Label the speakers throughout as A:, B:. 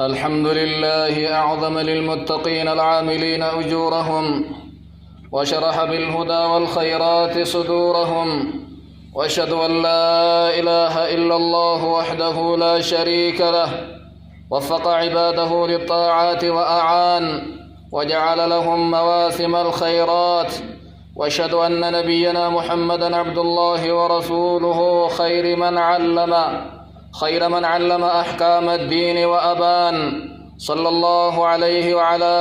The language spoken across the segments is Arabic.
A: الحمد لله أعظم للمتقين العاملين أجورهم، وشرح بالهدى والخيرات صدورهم، وأشهد أن لا إله إلا الله وحده لا شريك له، وفق عباده للطاعات وأعان وجعل لهم مواسم الخيرات. وأشهد أن نبينا محمدا عبد الله ورسوله خير من علم أحكام الدين وأبان، صلى الله عليه وعلى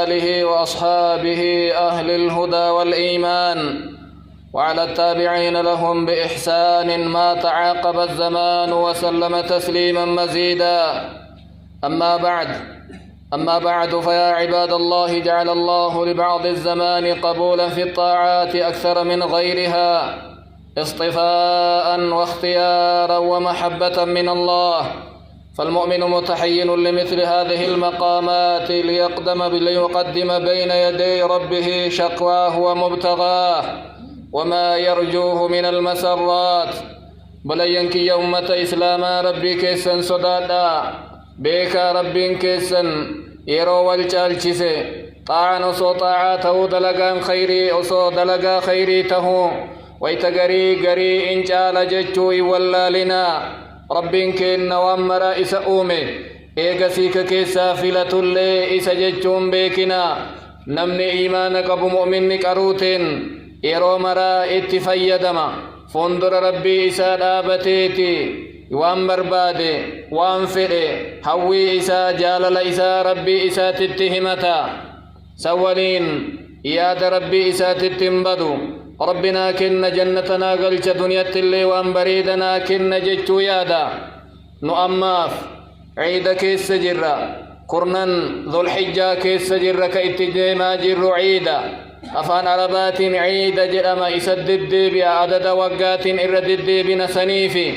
A: آله وأصحابه أهل الهدى والإيمان، وعلى التابعين لهم بإحسان ما تعاقب الزمان وسلم تسليما مزيدا. أما بعد فيا عباد الله، جعل الله لبعض الزمان قبولا في الطاعات أكثر من غيرها، اصطفاء واختيارا ومحبة من الله، فالمؤمن متحين لمثل هذه المقامات ليقدم بين يدي ربه شقواه ومبتغاه وما يرجوه من المسرات. بلينك يومة إسلاما ربي كيسن صدادا بيكا ربين كيسن يرو والجالجسي طاعن أصو طاعاته دلقان خيري أصو دلقا خيري تهو ويتقري إن جال ججوي ولا لنا ربين كين وامر إسا أومي إيقسيك كيسا فلة اللي إسا ججون بيكنا نمني إيمانك أبو مؤمنك أروتين يرو مرا اتفيدما فندر ربي إسا دابتيتي وان بربادي وان فئي هوي إسا جالل إسا ربي إسا تتهمتا سولين ياد ربي إسا تتنبدو ربنا كن جنتنا قلت دنيا اللي وان بريدنا كن ججو يادا نؤماف عيد كيس جرة قرنن ذو الحجة كيس جرة كإتجيما جر عيدا أفان عربات عيد جرما إسدد بيا عدد وقات إردد بنا سنيفي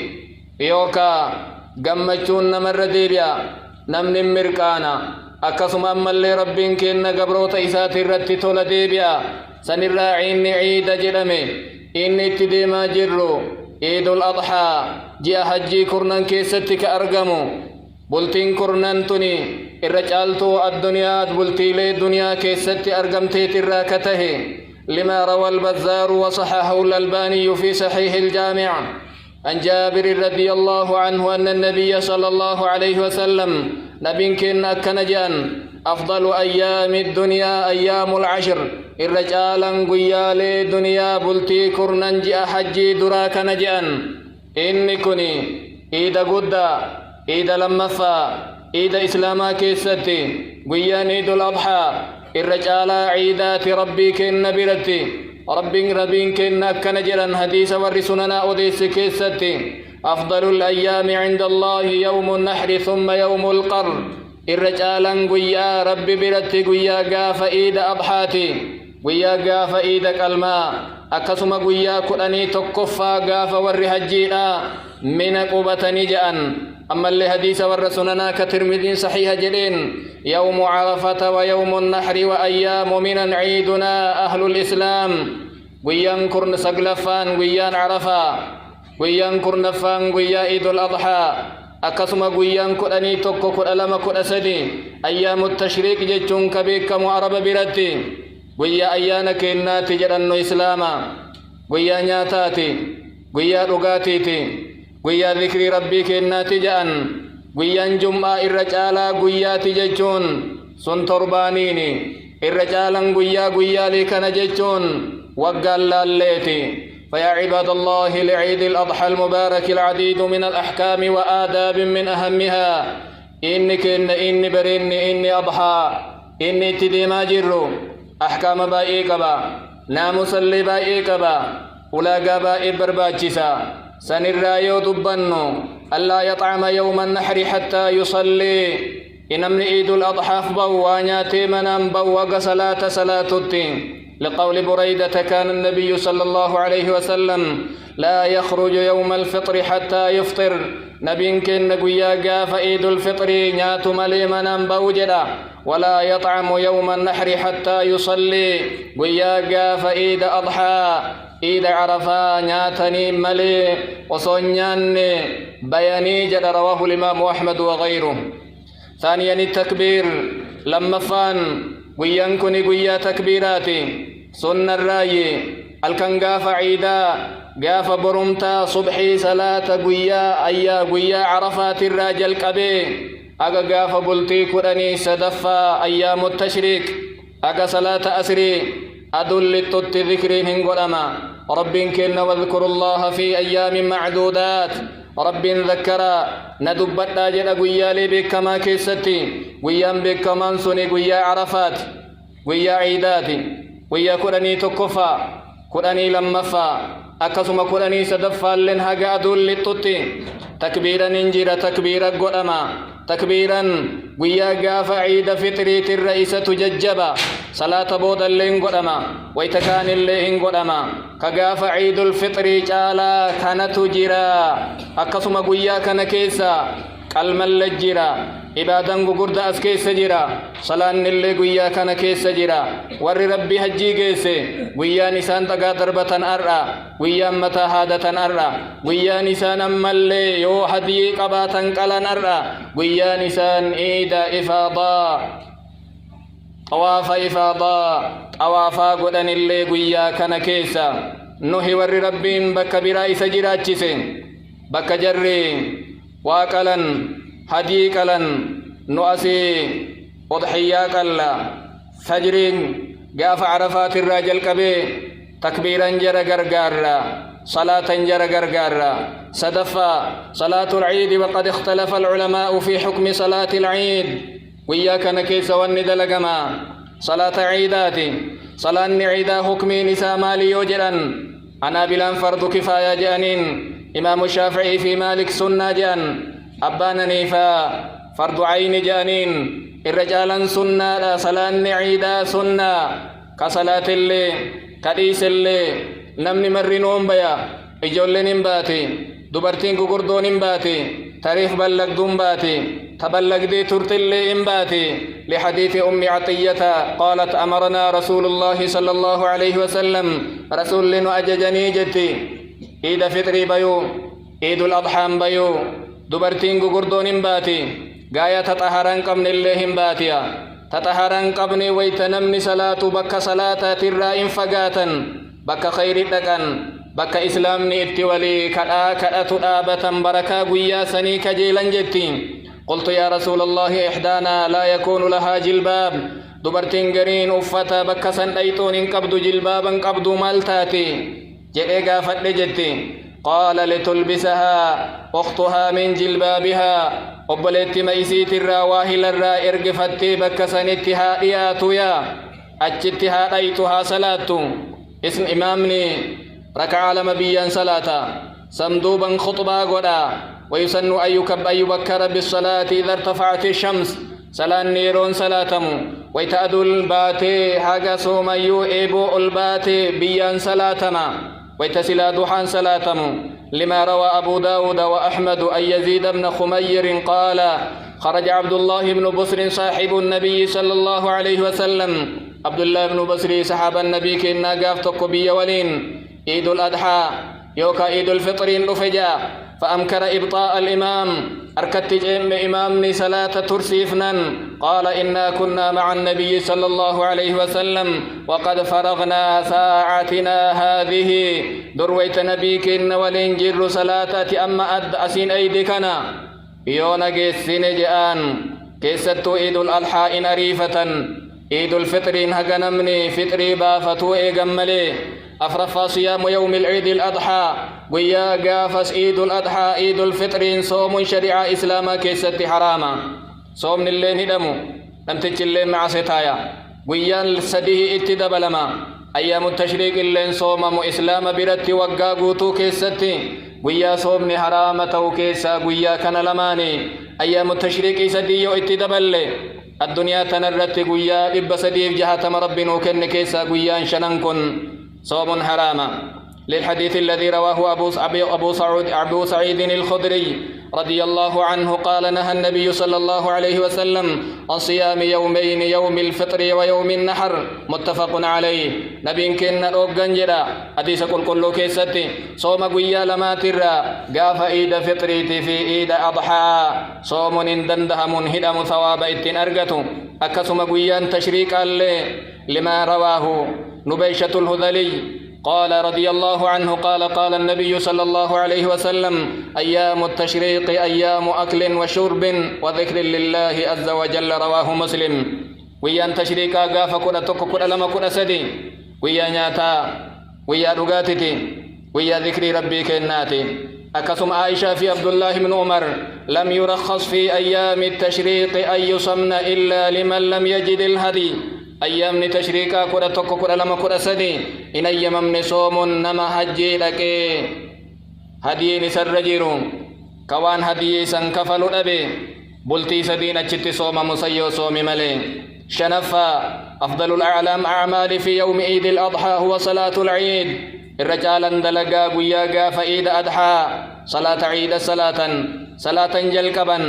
A: يوكا قمجون نمر ديبيا نمن مركانا أكسم أما اللي ربين كن قبروت إسات الرد تول ديبيا سنرى عين عيد جرمي إني تديما جرو عيد الأضحى جاء حجي كرنان كيستك أرقمو بلتين كرنان تني الرجالتو الدنيا بلتي لي الدنيا كيست أرقمتي تراكته لما روى البزار وصححه الألباني في صحيح الجامع عن جابر رضي الله عنه أن النبي صلى الله عليه وسلم نبي كن كنجان أفضل أيام الدنيا أيام العشر الرجال قيال دنيا بلتي كرننج حجي دراك نجان إني كني إيدا قدا إيدا لمفا إيدا إسلاما كيستي قيان إيد الأضحى الرجال عيدات ربي كن برتي ربين كن كنجرا حديث ورسننا أديس كيستي أفضل الأيام عند الله يوم النحر ثم يوم القر الرجال قيا ربي برتي قيا قاف إيد أضحاتي قيا قاف إيد كلما أكسم قيا كراني تكفى قاف ورهجينا من قبتني جأن أما اللي حديث ورسننا كترمذي صحيح جلين يوم عرفة ويوم النحر وأيام من عيدنا أهل الإسلام قيان كرن سقلفان قيان عرفة قيان كرنفان قيا عيد الأضحى أكسم قيان كراني تكو كرالما كراسدي أيام التشريك جتون كبيك معرب برتي قيا أيانك إناتي جرنو إسلاما قيا نياتاتي قيا رقاتيتي قيا ذكر ربك إناتي جأن قيا جمعة الرجالة قيا تججون سن تربانيني الرجالا قيا لكنا ججون وقال الليتي. فيا عباد الله، لعيد الأضحى المبارك العديد من الأحكام وآداب من أهمها إني برين إني أضحى إني تديما جرو أحكام بائقبا ناموس اللي بائقبا ولا قبا برباجسا سنرايو دبنو ألا يطعم يوم النحر حتى يصلي إنم عيد الأضحى فبوانياتي منام بوغ صلاة الدين لقول بريدة كان النبي صلى الله عليه وسلم لا يخرج يوم الفطر حتى يفطر نبين كن قويا قاف عيد الفطر نيات ملي منام بوجدا ولا يطعم يوم النحر حتى يصلي قويا قاف عيد أضحى عيد عرفة نياتني ملي وصنياني بياني جد رواه الإمام أحمد وغيره. ثانيا التكبير لما فان قيان كوني قيا تكبيراتي سنة الراي الكنقاف عيدا قاف برمتا صبحي صلاة قيا أيا قيا عرفات الراجل كبي أقا قاف بلتي كراني سدفا أيام التشريك أقا صلاة أسري أدل التت ذكرين هنقلما رب كن واذكر الله في أيام معدودات رب ذكر ندبت ناجل قيا لي بكما كيستي قيام بكمان سني قيا عرفات قيا عيدات قيا كراني تكفا كراني لمفا أكسم كراني سدفا لنها أدل التت تكبيرا ننجر تكبيرا قلما تكبيرا ويا قاف عيد فطريت الرئيسة تججبا صلاة بود اللين قدما ويتكان اللين قدما كقاف عيد الفطر جالا كانت جرا أقسم ويا كان كيسا قلما لجرا عبادا قرد أسكيس جرا صلاة اللي ويا كان كيس جرا ور ربي حجي كيس ويا نسان تقا دربة أرى ويا متى هادة أرى ويا نسان ملي يو حدي قباتا قلن أرى ويا نسان إيدا إفاضا طواف إفاضا طوافا قدن اللي ويا كان كيسا نهي ور ربين بك برائس جراتشسين بك جري واقلن هدي قلن نؤسي أضحيا قلا فجرين قاف عرفات الراجل كبي تكبيرا جر غرغارا صلاة جر غرغارا صدفا صلاة العيد وقد اختلف العلماء في حكم صلاة العيد وياك نكيس والندلقما صلاة عيداتي صلاة عيدا حكمي نساء مالي يوجرا أنا بلان فرض كفاية جانين إمام الشافعي في مالك سنة جان أبانا نيفا فرض عين جانين الرجالا سنة صلاة عيدا سنة كصلاة اللي كديس اللي نمني مرنون بيا إجولين باتي دبرتين قردون باتي تاريخ بلغ دون باتي تبلغ دي ترت اللي باتي لحديث أم عطية قالت أمرنا رسول الله صلى الله عليه وسلم رسول لنا أججني جتي عيد فطري بيو عيد الأضحى بيو دبرتين قردون باتي غاية تطهران قبن اللهم باتيا تطهران قبن ويتنمني صلاة بك صلاة ترائم فقاتا بك خير دقان بك إسلامني اتولي كأ تؤابة بركا قويا سني كجيلا جتين قلت يا رسول الله إحدانا لا يكون لها جلباب دبرتين قرين أفتا بك سنأيتون قبض جلبابا قبض مالتاتي جئيقا فتجتي قال لتلبسها أختها من جلبابها أبلت ميسيت الراواهل الرا إرقفتي بكسنتها إياتويا أجتها أيتها صلاة اسم إمامني ركع لمبيا صلاة سمدوبا خطبا قدا ويسن أن يكب أن يبكر بالصلاة إذا ارتفعت الشمس صلاة نيرون صلاتم ويتأدو الباتي حاجة سوميو إيبو الباتي بيان صلاتما ويتسلا دوحان صلاتم لما روى أبو داود وأحمد أن يزيد بن خمير قال خرج عبد الله بن بصر صاحب النبي صلى الله عليه وسلم عبد الله بن بصر صحاب النبي كنا قافتك بي ولين عيد الأضحى يوكا عيد الفطر نفجا فأمكر إبطاء الإمام أركت جيم إمامني صلاة ترسيفنا قال إنا كنا مع النبي صلى الله عليه وسلم وقد فرغنا ساعتنا هذه درويت نبيك إن ولنجر صلاة أما أد أسين أيدكنا يونا جيسين جآن كيستو عيد الأضحى إن أريفة عيد الفطر إن هجنمني فطري بافتو إيجملي أفرفا صيام يوم العيد الأضحى ويا قافس عيد الأضحى عيد الفطر صوم شريعة إسلاما كيست حراما صوم اللين هدمو لم تجلين مع ستايا ويا السديه اتدبلما أيام التشريق اللين صوم إسلام برت وقاقوتو كيستي ويا صوم حرامة كيسا ويا كان لماني أيام التشريق سديه اتدبلي الدنيا تنرت ويا لب سديف جهة ربنا كن كيسا ويا شننكن صوم حراما للحديث الذي رواه أبو سعيد الخدري رضي الله عنه قال نهى النبي صلى الله عليه وسلم عن صيام يومين يوم الفطر ويوم النحر متفق عليه. نبي كن روغان جدا حديث كل كيستي صوم قويا لما ترى قاف عيد فطريتي في عيد أضحى صوم دندهم هدم ثواب اتن أرغتو أكسم قويا تشريك لما رواه نبيشة الهذلي قال رضي الله عنه قال النبي صلى الله عليه وسلم أيام التشريق أيام أكل وشرب وذكر لله عز وجل رواه مسلم. ويان تشريقا قاف كنا تك كنا لما كنا سدي ويا نياتا ويا رغاتتي ويا ذكر ربي كناتي. أكسم عائشة في عبد الله بن عمر لم يرخص في أيام التشريق أن يصمن إلا لمن لم يجد الهدي. أيام تشريكا كنا تك كنا لما كنا سدي إن أيام من صوم نما حجي لك هدي نسر جيرو كوان هدي سنكفل أبي بلتي سدين أجت صوم مسيو صوم ملي. شنفا أفضل الأعلام أعمال في يوم عيد الأضحى هو صلاة العيد. الرجال دلقا قياقا فإيد أضحى صلاة عيد صلاة جلقبا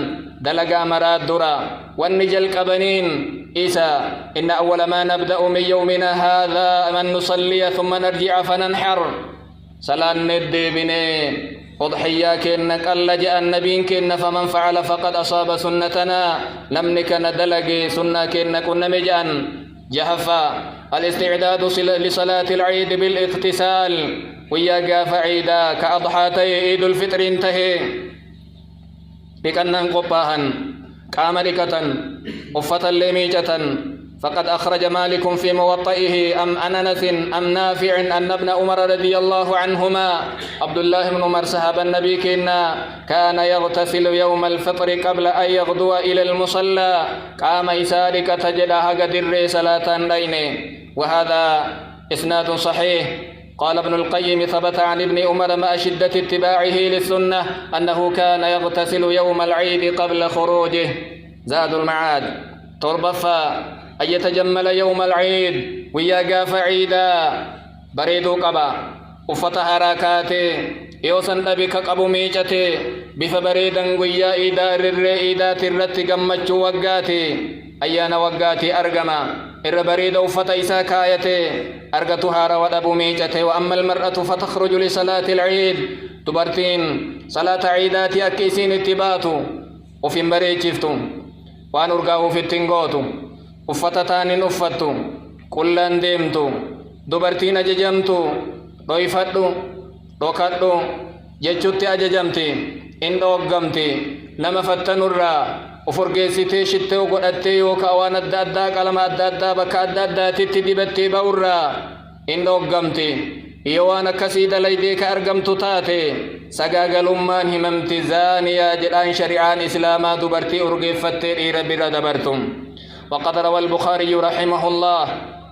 A: دلقا مراد درا والنجل قبنين إيسا إن أول ما نبدأ من يومنا هذا من نصلي ثم نرجع فننحر صلاة ندي بني أضحيا كنك ألا جاء النبي كن فمن فعل فقد أصاب سنتنا لم نكن دلقي سنة كنك نمجان. جهفا الاستعداد لصلاة العيد بالاغتسال ويا قاف عيدا كأضحاتي عيد الفطر انتهي بكنن قباها كاملكة أفة لميجة. فقد أخرج مالك في موطئه أم أنس أم نافع أن ابن عمر رضي الله عنهما عبد الله بن عمر صحاب النبي كان يغتسل يوم الفطر قبل أن يغدو إلى المصلى قام إسالك تجدها قدر صلاة دين. وهذا إسناد صحيح. قال ابن القيم ثبت عن ابن عمر مع شدة اتباعه للسنة أنه كان يغتسل يوم العيد قبل خروجه. زاد المعاد تربفا أن يتجمل يوم العيد ويا قاف عيدا بريدو قبا وفتح راكاتي يوسن أبيك قبو ميجتي بفبريدا ويا إيدا ررئيدا ترت قمتشو وقاتي أيانا وقاتي أرقما إر بريد وفتح إساكايتي أرقتها رواد أبو ميجتي. وأما المرأة فتخرج لصلاة العيد تبرتين صلاة عيداتي أكيسين اتباتو وفي مريجفتو وأن أرقاه في التنقوتو أفتتان أفتو كلان ديمتو دبرتين أججمتو ضيفتو dhokadhu jechuutti ajajamti in dhooggamti nama fattanurraa of urgeessitee shittee godhattee yookaan waan adda addaa qalama adda addaa bakka adda addaatitti dibattee ba'urraa in dhooggamti. yoo waan akkasii dalaydee ka argamtu taate sagaagalummaan himamti zaaniyaa jedhaan shari'aan islaamaa dubartii urgeeffattee dhiira bira dabartum. وقد روى البخاري رحمه الله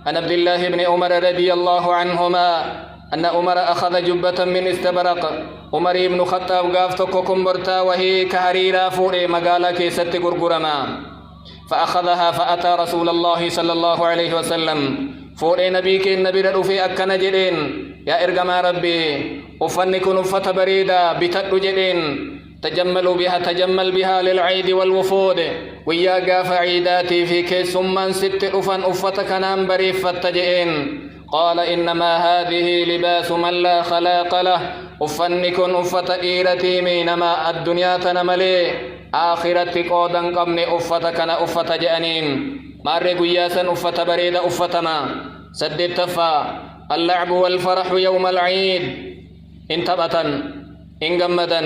A: عن عبد الله بن عمر رضي الله عنهما أن عمر أخذ جبة من استبرق. عمر بن الخطاب قافتك كمبرتا وهي كهريرا فوري مقالا كيست قرقرما فأخذها فأتى رسول الله صلى الله عليه وسلم فوري نبيك النبي ردفي أكنا جدين يا إرقما ربي أفنك نفة بريدا بتدو جدين تجمل بها للعيد والوفود ويا قاف عيداتي في كيس من ست أفن أفتك نام بريف فتجئين. قال إنما هذه لباس من لا خلاق له أفنكن أفت إيرتي مينما الدنيا تنملي آخرتك قودا قبن أفتكن أفت جأنين ماري قياسا أفت بريد أفتما سد التفا اللعب والفرح يوم العيد انتبتا انقمدا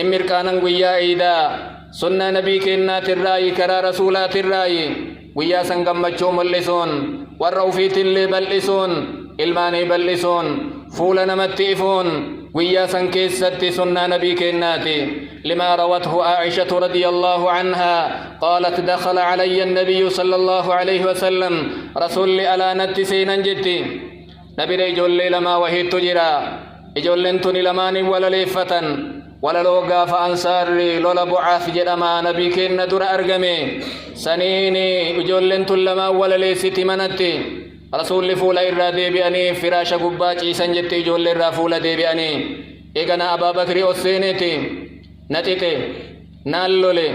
A: امركانا قيا إيدا سنة نبيك إنات الرأي كرا رسولات الرأي قياسا قمتشوم اللسون والروفيت اللي بلسون الماني بلسون فولنا متئفون وياسا كيست سنة نبيك الناتي لما روته عائشة رضي الله عنها قالت دخل علي النبي صلى الله عليه وسلم رسول ألا نتسينا جتي نبي رجل لما وهي تجرى إجل انتني لماني ولا ليفة ولا لوغا فأنصاري لولا بعاث جدما نبي كن در أرقمي سنيني أجولن تلما ولا ليستي منتي رسول فولا إرادي بأني فراش قباج إيسان جتي جول الرافولا دي بأني إيقنا أبا بكر أسينيتي نتيتي نالولي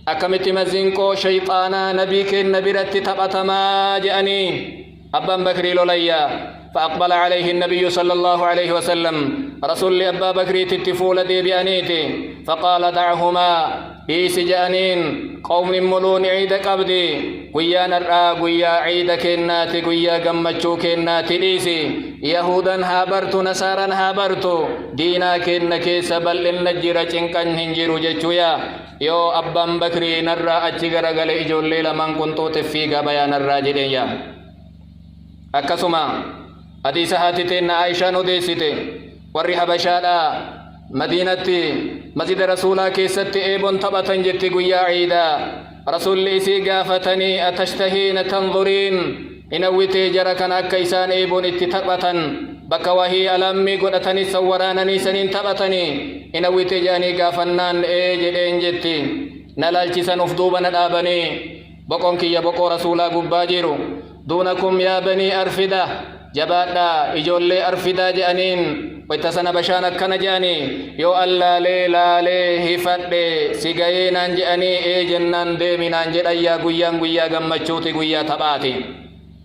A: أكمتي مزينكو شيطانا نبيك النبيرت تبتما جأني أبا بكر لوليا فأقبل عليه النبي صلى الله عليه وسلم رسول أبا بكر تتفول دي بأنيتي فقال دعهما إيس جأنين قوم ملون عيد قبدي قيا نرى قيا عيد كناتي قيا قمتشو كناتي ليسي يهودا هابرت نصارا هابرت دينا كن كيس بل النجر چنكن هنجر جچويا يو أبا بكر نرى أجغر غل إجول ليل من كنتو تفيق بيان الراجلين أكسما حديث هاتتين عائشة نديسته ورّي حبشادا مدينة مسجد رسولا كيست إيبون تبتن جت قيا عيدا رسول إسي قافتني أتشتهين تنظرين إنويتي جركن أكيسان إيبون اتتبتن بكوهي ألمي قدتني سورانني سنين تبتني إنويتي جاني قافنان إيجدين جتي نلالچسن افدوبا ندابني بقونك يا بقو رسولا قباجيرو دونكم يا بني أرفدة جبادا إجولي أرفدا جانين ويتسنا بشانا كان جاني يو الله لي هفد سيغينان جاني اي جنان ديمنان جدايا غيان غيا غمچوتي غيا تباتي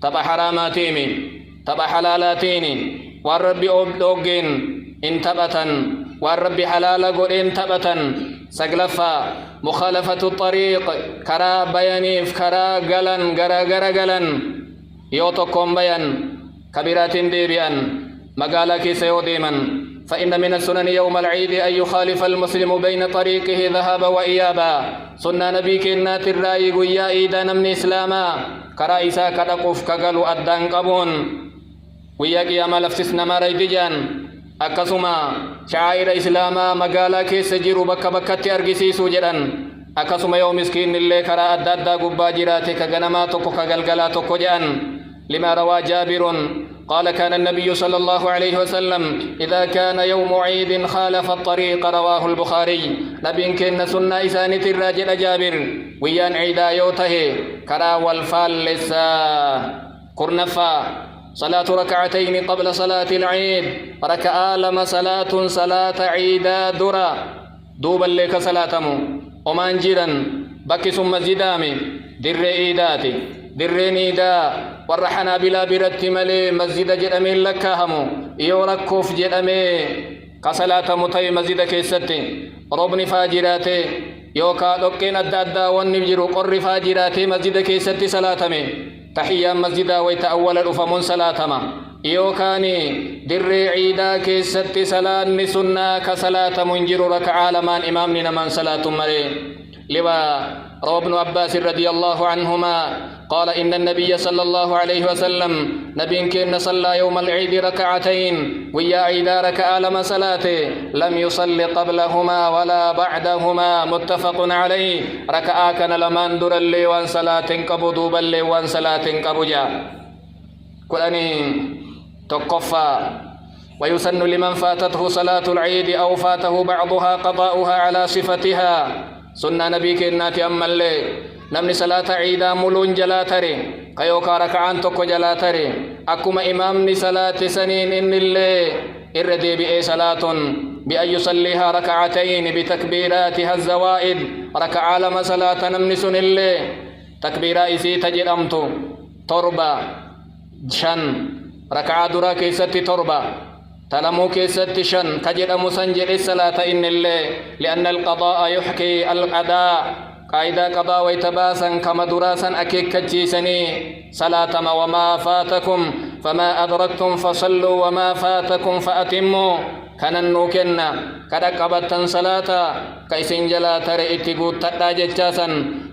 A: تبا حراماتيمي تبا حلالاتيني والربي اوغين ان تبتن والربي حلال غودين تبتن سغلفا مخالفة الطريق كرا بيانيف كرا غلن غرا غلن يو توكم بيان كبيرات ديبيان مقالا كيس يوديما فإن من السنن يوم العيد أن يخالف المسلم بين طريقه ذهاب وإيابا سنة نبيك النات الرأي قيا إيدا نمن إسلاما كرائسا كدقف كقلو أدان قبون ويا قيام لفتسنا ما ريدجان أكسما شعائر إسلاما مقالا كيس جيرو بكا بكا أرقسيسو جدن أكسما يوم مسكين اللي كرا أدادا قبا جراتي كغنما توكو كغلغلا توكو جان لما روى جابر قال كان النبي صلى الله عليه وسلم إذا كان يوم عيد خالف الطريق رواه البخاري نبين كن سنة إسانة الراجل جابر ويان عيدا يوته كرا والفال لسا كرنفا صلاة ركعتين قبل صلاة العيد ركعة لما صلاة عيدا درا دوبا لك صلاتمو ومان جيرا بكي ثم زدامي در إيداتي دريني دا ورحنا بلا برت ملي مسجد جدامي لكاهمو يوركوف جدامي كصلاة متي مسجد كيستي ربني فاجراتي يوكا دوكين الدادا ونبجرو قر فاجراتي مسجد كيستي صلاتمي تحيا مسجد ويتأول الأفمون صلاتما يوكاني در عيدا كيستي صلاة نسنا كصلاة منجر ركع لمان إمامنا من صلاة مري لما روى ابن عباس رضي الله عنهما قال إن النبي صلى الله عليه وسلم نبي كن صلى يوم العيد ركعتين ويا عيدا ركع لما صلاته لم يصلي قبلهما ولا بعدهما متفق عليه ركع كان لمن در اللي وان صلاة قبضوا بل وان صلاة قبجا كلني تقفى ويسن لمن فاتته صلاة العيد أو فاته بعضها قضاؤها على صفتها سنة نبيك الناتي أمالي نمني صلاة عيدا ملون جلاتري كيوكا ركعان توكو جلاتري أكما إمامني صلاة سنين إن اللي إردي بأي صلاة بأن يصليها ركعتين بتكبيراتها الزوائد ركع لما صلاة نمني سن اللي تكبيرا إسي تجد أمتو تربة شن ركع درا كيستي تربة تلمو كيست شن كجد مسنجر الصلاة إن الله لأن القضاء يحكي الأداء قاعدة قضاء ويتباسا كما دراسا أكيك كجيسني صلاة وما فاتكم فما أدركتم فصلوا وما فاتكم فأتموا كننو كنا كدقبتا صلاة كيسن جلا ترى اتقود تداججاسا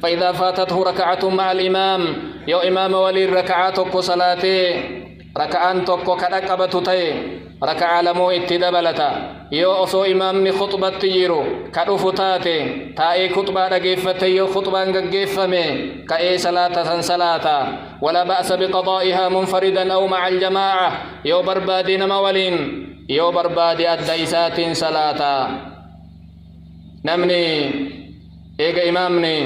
A: فإذا فاتته ركعة مع الإمام يو إمام ولي ركعاتك صلاتي ركعان توكو كدقبتو تي ركع لمو اتدبلتا يو أصو إمامني خطبة تجيرو كدوفو تاتي تاي خطبة رقيفة يو خطبة نقيفة كأي صلاة صلاة ولا بأس بقضائها منفردا أو مع الجماعة يو بربادي نمولين يو بربادي الديسات صلاة نمني إيغا إمامني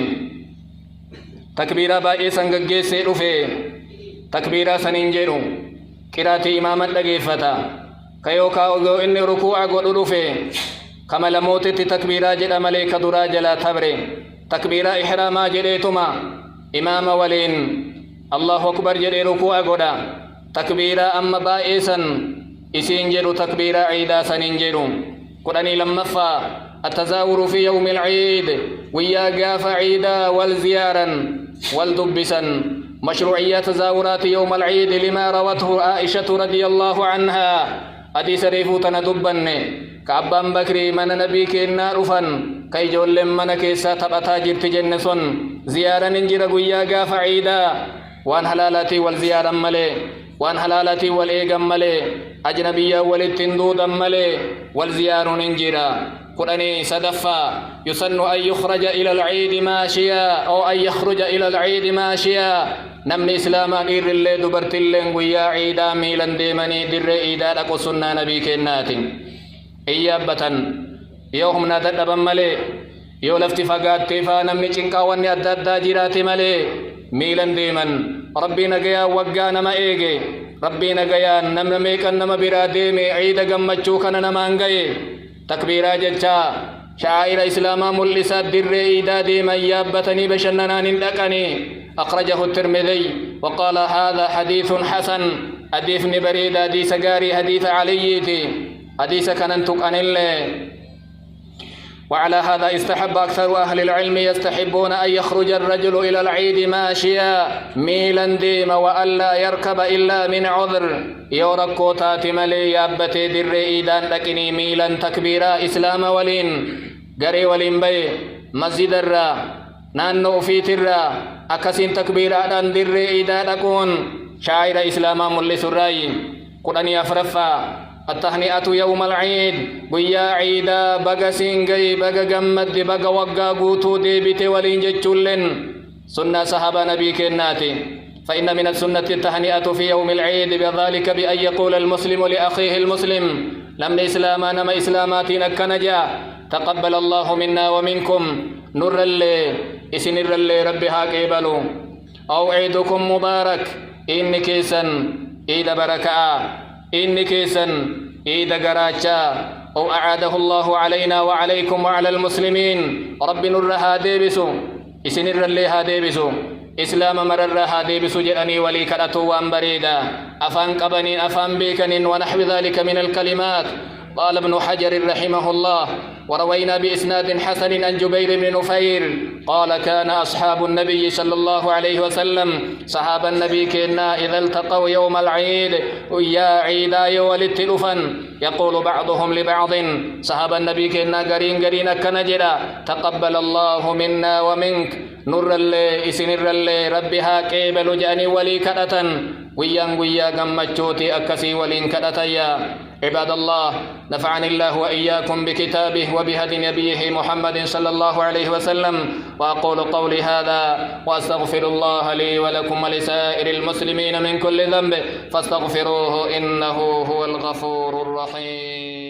A: تكبيرا بائي سنقيسي رفي تكبيرا سننجرو قراتي إمام الدقيفة كيوكا أغو إني ركوع قدر في كما لموتت تكبيرا جد مليك دراج لا تبري تكبيرا إحراما جديتما إمام ولين الله أكبر جدي ركوع قدا تكبيرا أما بائسا إسنجر تكبيرا عيدا سننجر قراني لمفا التزاور في يوم العيد ويا قاف عيدا والزيارا والدبسا مشروعية تزاورات يوم العيد لما روته عائشة رضي الله عنها حديث ريفوتنا دبن كعبان بكري من نبيك النار فن كي جول من كيسا تبتا جرت جنسون زيارا ننجر ويا قاف عيدا وان حلالاتي والزيارا ملي وان حلالاتي والإيقام ملي أجنبيا والتندود ملي والزيار ننجرا قراني صدفا يسن أن يخرج إلى العيد ماشيا أو أن يخرج إلى العيد ماشيا نمني إسلاما إير اللي دبرت اللي ويا عيدا ميلان ديماني در إيدا لكو سنة نبي كنات إيابة يوهم نادد ملي يو لفت فقات تيفا نمني چنقا واني أدد جرات ملي ميلان ديمان ربي نقيا وقانا ما إيجي ربي نقيا نمنا ميكا نما براديمي عيدا قمتشو كان نمانقاي تكبيرا جتا شعائر إسلاما ملسات در إيدا ديما يابتني بشننان لكني أخرجه الترمذي وقال هذا حديث حسن حديث بريد حديث قاري حديث عليتي حديث كننتك أن الله وعلى هذا استحب أكثر أهل العلم يستحبون أن يخرج الرجل إلى العيد ماشيا ميلا ديما وألا يركب إلا من عذر يوركو تاتملي يابتي در إيدان لكني ميلا تكبيرا إسلام ولين قري ولين بي مسجد الرا نانو في ترا أكسين تكبيرا دان در إيدان لكون شاعر إسلاما ملس الرأي قراني أفرفا التهنئة يوم العيد ويا عيدا بقى سينجي بقى جمد بقى وقا قوتو ديبت ولين جتشلن سنة صحابة نبي كناتي فإن من السنة التهنئة في يوم العيد بذلك بأن يقول المسلم لأخيه المسلم لم إسلاما نما إسلاماتنا كنجا تقبل الله منا ومنكم نر اللي إسنر اللي ربها كيبلو أو عيدكم مبارك إن كيسا إيد بركة إن كيسا إيد قراچا أو أعاده الله علينا وعليكم وعلى المسلمين رب نر هاديبسو إسنر اللي هاديبسو إسلام مرر هاديبسو جراني ولي كرتو وان بريدا أفان قبنين أفان بيكنين ونحو ذلك من الكلمات قال ابن حجر رحمه الله وروينا بإسناد حسن عن جبير بن نفير قال كان أصحاب النبي صلى الله عليه وسلم صحاب النبي كنا إذا التقوا يوم العيد ويا عيدا يولتلفا يقول بعضهم لبعض صحاب النبي كنا قرين كنجرا تقبل الله منا ومنك نر اللي إسنر اللي ربها كيبل جاني ولي كرة ويا قمتشوتي أكسي ولين كرتيا عباد الله نفعني الله وإياكم بكتابه وبهدي نبيه محمد صلى الله عليه وسلم وأقول قولي هذا وأستغفر الله لي ولكم ولسائر المسلمين من كل ذنب فاستغفروه إنه هو الغفور الرحيم.